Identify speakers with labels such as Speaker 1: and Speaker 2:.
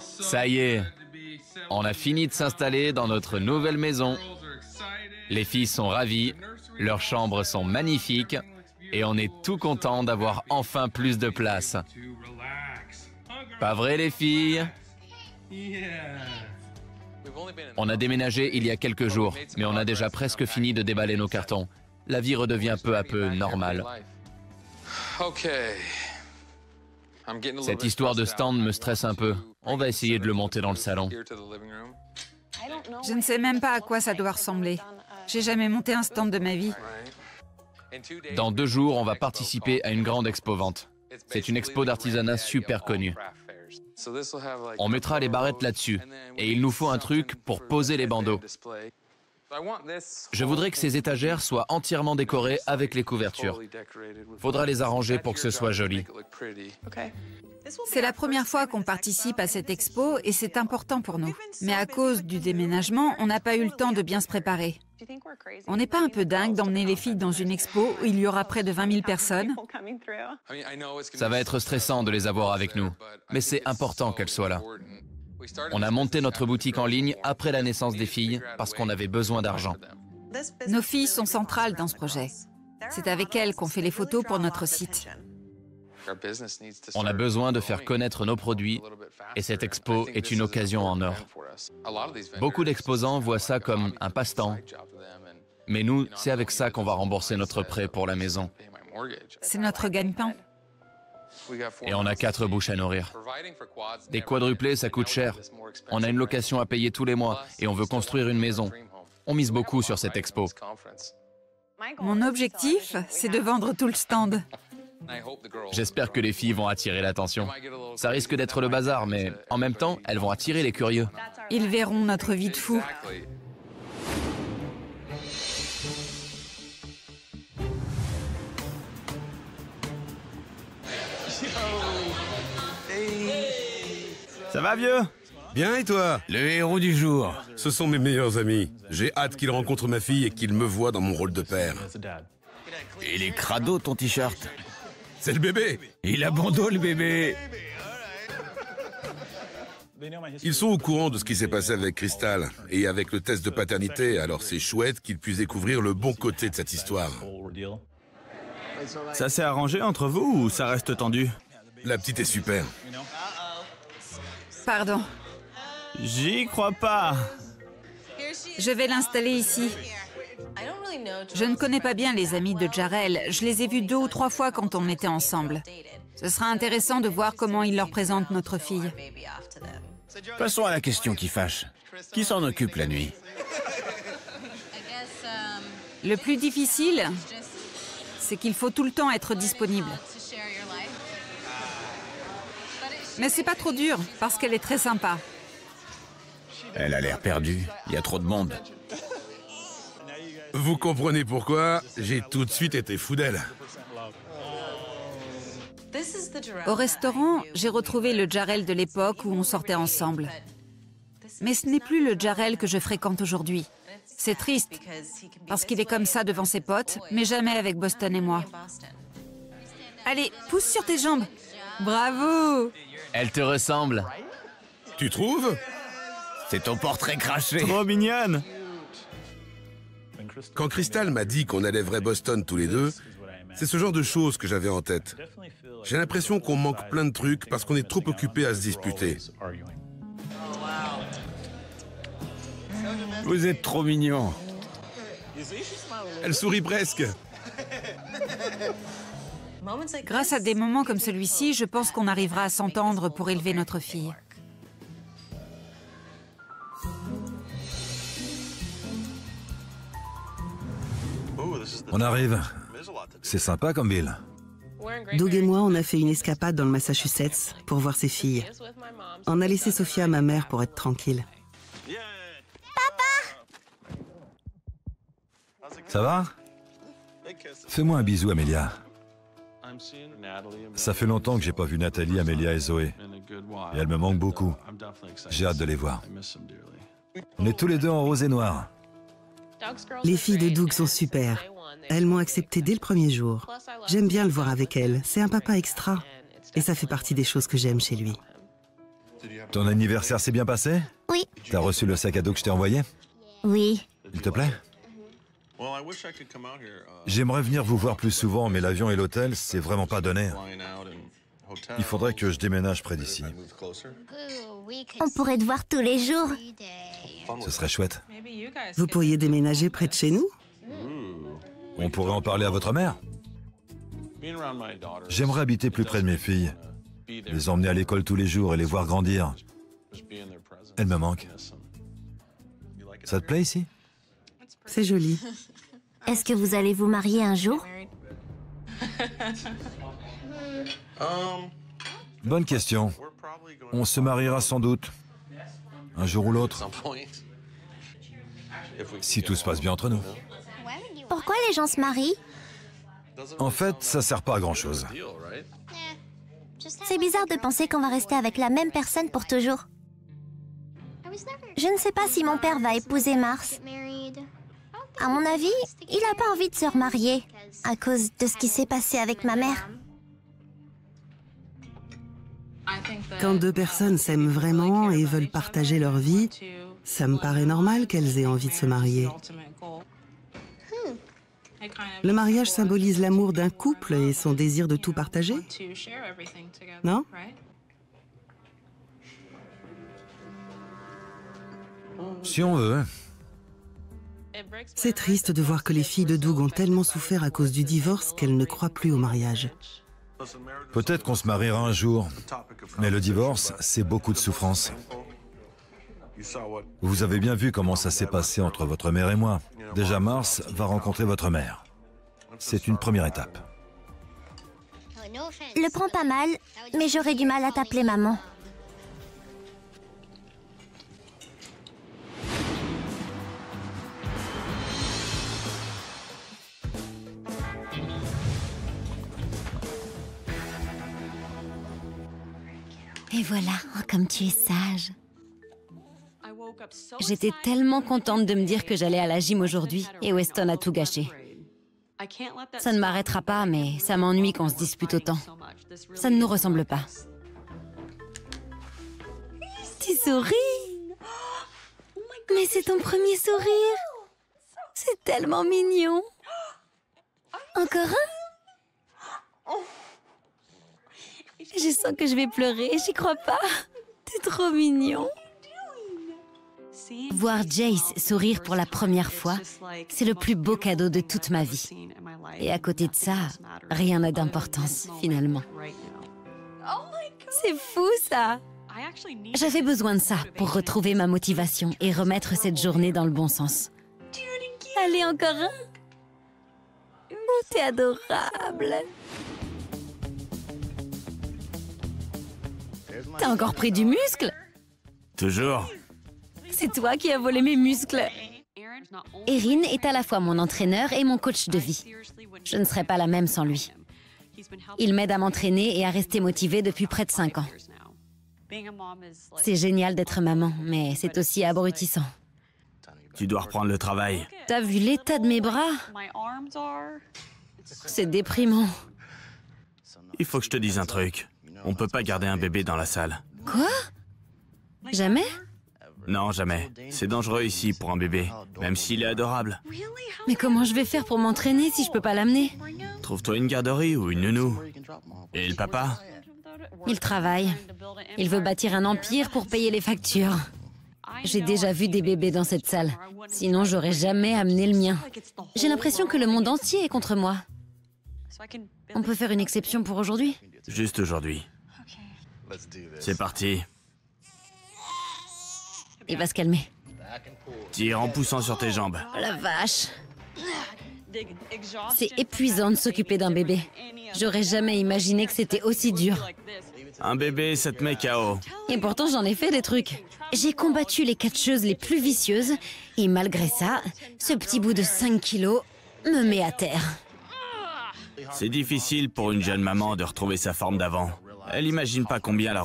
Speaker 1: Ça y est, on a fini de s'installer dans notre nouvelle maison. Les filles sont ravies, leurs chambres sont magnifiques et on est tout content d'avoir enfin plus de place. Pas vrai les filles? On a déménagé il y a quelques jours, mais on a déjà presque fini de déballer nos cartons. La vie redevient peu à peu normale. Cette histoire de stand me stresse un peu. On va essayer de le monter dans le salon.
Speaker 2: Je ne sais même pas à quoi ça doit ressembler. J'ai jamais monté un stand de ma vie.
Speaker 1: Dans 2 jours, on va participer à une grande expo-vente. C'est une expo d'artisanat super connue. On mettra les barrettes là-dessus. Et il nous faut un truc pour poser les bandeaux. Je voudrais que ces étagères soient entièrement décorées avec les couvertures. Faudra les arranger pour que ce soit joli.
Speaker 2: C'est la première fois qu'on participe à cette expo et c'est important pour nous. Mais à cause du déménagement, on n'a pas eu le temps de bien se préparer. On n'est pas un peu dingue d'emmener les filles dans une expo où il y aura près de 20 000 personnes?
Speaker 1: Ça va être stressant de les avoir avec nous, mais c'est important qu'elles soient là. On a monté notre boutique en ligne après la naissance des filles parce qu'on avait besoin d'argent.
Speaker 2: Nos filles sont centrales dans ce projet. C'est avec elles qu'on fait les photos pour notre site.
Speaker 1: On a besoin de faire connaître nos produits et cette expo est une occasion en or. Beaucoup d'exposants voient ça comme un passe-temps, mais nous, c'est avec ça qu'on va rembourser notre prêt pour la maison.
Speaker 2: C'est notre gagne-pain.
Speaker 1: Et on a 4 bouches à nourrir. Des quadruplés, ça coûte cher. On a une location à payer tous les mois et on veut construire une maison. On mise beaucoup sur cette expo.
Speaker 2: Mon objectif, c'est de vendre tout le stand.
Speaker 1: J'espère que les filles vont attirer l'attention. Ça risque d'être le bazar, mais en même temps, elles vont attirer les curieux.
Speaker 2: Ils verront notre vie de fou.
Speaker 3: Ça va, vieux?
Speaker 4: Bien, et toi?
Speaker 3: Le héros du jour.
Speaker 4: Ce sont mes meilleurs amis. J'ai hâte qu'ils rencontrent ma fille et qu'ils me voient dans mon rôle de père.
Speaker 3: Il est crado, ton t-shirt.
Speaker 4: C'est le bébé!
Speaker 3: Il a bon dos, le bébé.
Speaker 4: Ils sont au courant de ce qui s'est passé avec Crystal et avec le test de paternité, alors c'est chouette qu'ils puissent découvrir le bon côté de cette histoire.
Speaker 3: Ça s'est arrangé entre vous ou ça reste tendu?
Speaker 4: La petite est super.
Speaker 2: Pardon.
Speaker 3: J'y crois pas.
Speaker 2: Je vais l'installer ici. Je ne connais pas bien les amis de Jarrell. Je les ai vus 2 ou 3 fois quand on était ensemble. Ce sera intéressant de voir comment ils leur présentent notre fille.
Speaker 3: Passons à la question qui fâche. Qui s'en occupe la nuit?
Speaker 2: Le plus difficile, c'est qu'il faut tout le temps être disponible. Mais c'est pas trop dur, parce qu'elle est très sympa.
Speaker 3: Elle a l'air perdue. Il y a trop de monde.
Speaker 4: Vous comprenez pourquoi? J'ai tout de suite été fou d'elle.
Speaker 2: Au restaurant, j'ai retrouvé le Jarrell de l'époque où on sortait ensemble. Mais ce n'est plus le Jarrell que je fréquente aujourd'hui. C'est triste, parce qu'il est comme ça devant ses potes, mais jamais avec Boston et moi. Allez, pousse sur tes jambes. Bravo!
Speaker 1: Elle te ressemble.
Speaker 4: Tu trouves?
Speaker 3: C'est ton portrait craché. Trop mignonne.
Speaker 4: Quand Crystal m'a dit qu'on allait vrai Boston tous les deux, c'est ce genre de choses que j'avais en tête. J'ai l'impression qu'on manque plein de trucs parce qu'on est trop occupé à se disputer.
Speaker 3: Vous êtes trop mignon.
Speaker 4: Elle sourit presque.
Speaker 2: Grâce à des moments comme celui-ci, je pense qu'on arrivera à s'entendre pour élever notre fille.
Speaker 5: On arrive. C'est sympa comme ville.
Speaker 6: Doug et moi, on a fait une escapade dans le Massachusetts pour voir ses filles. On a laissé Sophia à ma mère pour être tranquille.
Speaker 5: Ça va? Fais-moi un bisou, Amelia. Ça fait longtemps que j'ai pas vu Nathalie, Amelia et Zoé. Et elles me manquent beaucoup. J'ai hâte de les voir. On est tous les deux en rose et noir.
Speaker 6: Les filles de Doug sont super. Elles m'ont accepté dès le premier jour. J'aime bien le voir avec elles. C'est un papa extra. Et ça fait partie des choses que j'aime chez lui.
Speaker 5: Ton anniversaire s'est bien passé?
Speaker 7: Oui.
Speaker 5: T'as reçu le sac à dos que je t'ai envoyé?
Speaker 7: Oui.
Speaker 5: Il te plaît? J'aimerais venir vous voir plus souvent, mais l'avion et l'hôtel, c'est vraiment pas donné. Il faudrait que je déménage près d'ici.
Speaker 7: On pourrait te voir tous les jours.
Speaker 5: Ce serait chouette.
Speaker 6: Vous pourriez déménager près de chez nous?
Speaker 5: On pourrait en parler à votre mère? J'aimerais habiter plus près de mes filles, les emmener à l'école tous les jours et les voir grandir. Elles me manquent. Ça te plaît ici?
Speaker 6: C'est joli.
Speaker 7: Est-ce que vous allez vous marier un jour?
Speaker 5: Bonne question. On se mariera sans doute. Un jour ou l'autre. Si tout se passe bien entre nous.
Speaker 7: Pourquoi les gens se marient?
Speaker 5: En fait, ça sert pas à grand-chose.
Speaker 7: C'est bizarre de penser qu'on va rester avec la même personne pour toujours. Je ne sais pas si mon père va épouser Mars. À mon avis, il n'a pas envie de se remarier à cause de ce qui s'est passé avec ma mère.
Speaker 6: Quand deux personnes s'aiment vraiment et veulent partager leur vie, ça me paraît normal qu'elles aient envie de se marier. Le mariage symbolise l'amour d'un couple et son désir de tout partager, non?
Speaker 5: Si on veut.
Speaker 6: C'est triste de voir que les filles de Doug ont tellement souffert à cause du divorce qu'elles ne croient plus au mariage.
Speaker 5: Peut-être qu'on se mariera un jour, mais le divorce, c'est beaucoup de souffrance. Vous avez bien vu comment ça s'est passé entre votre mère et moi. Déjà, Mars va rencontrer votre mère. C'est une première étape.
Speaker 7: Le prends pas mal, mais j'aurais du mal à t'appeler maman. Et voilà, oh, comme tu es sage.
Speaker 2: J'étais tellement contente de me dire que j'allais à la gym aujourd'hui et Weston a tout gâché. Ça ne m'arrêtera pas, mais ça m'ennuie qu'on se dispute autant. Ça ne nous ressemble pas. Tu souris! Mais c'est ton premier sourire! C'est tellement mignon! Encore un? Je sens que je vais pleurer, j'y crois pas. T'es trop mignon. Voir Jace sourire pour la première fois, c'est le plus beau cadeau de toute ma vie. Et à côté de ça, rien n'a d'importance, finalement. C'est fou, ça! J'avais besoin de ça pour retrouver ma motivation et remettre cette journée dans le bon sens. Allez, encore un? Oh, t'es adorable! T'as encore pris du muscle?
Speaker 3: Toujours.
Speaker 2: C'est toi qui as volé mes muscles. Erin est à la fois mon entraîneur et mon coach de vie. Je ne serais pas la même sans lui. Il m'aide à m'entraîner et à rester motivée depuis près de 5 ans. C'est génial d'être maman, mais c'est aussi abrutissant.
Speaker 3: Tu dois reprendre le travail.
Speaker 2: T'as vu l'état de mes bras? C'est déprimant.
Speaker 3: Il faut que je te dise un truc. On peut pas garder un bébé dans la salle.
Speaker 2: Quoi? Jamais?
Speaker 3: Non, jamais. C'est dangereux ici pour un bébé, même s'il est adorable.
Speaker 2: Mais comment je vais faire pour m'entraîner si je peux pas l'amener?
Speaker 3: Trouve-toi une garderie ou une nounou. Et le papa?
Speaker 2: Il travaille. Il veut bâtir un empire pour payer les factures. J'ai déjà vu des bébés dans cette salle. Sinon, j'aurais jamais amené le mien. J'ai l'impression que le monde entier est contre moi. On peut faire une exception pour aujourd'hui?
Speaker 3: Juste aujourd'hui. C'est parti.
Speaker 2: Il va se calmer.
Speaker 3: Tire en poussant sur tes jambes.
Speaker 2: Oh la vache! C'est épuisant de s'occuper d'un bébé. J'aurais jamais imaginé que c'était aussi dur.
Speaker 3: Un bébé, ça te met KO.
Speaker 2: Et pourtant, j'en ai fait des trucs. J'ai combattu les catcheuses les plus vicieuses. Et malgré ça, ce petit bout de 5 kilos me met à terre.
Speaker 3: C'est difficile pour une jeune maman de retrouver sa forme d'avant. Elle imagine pas combien la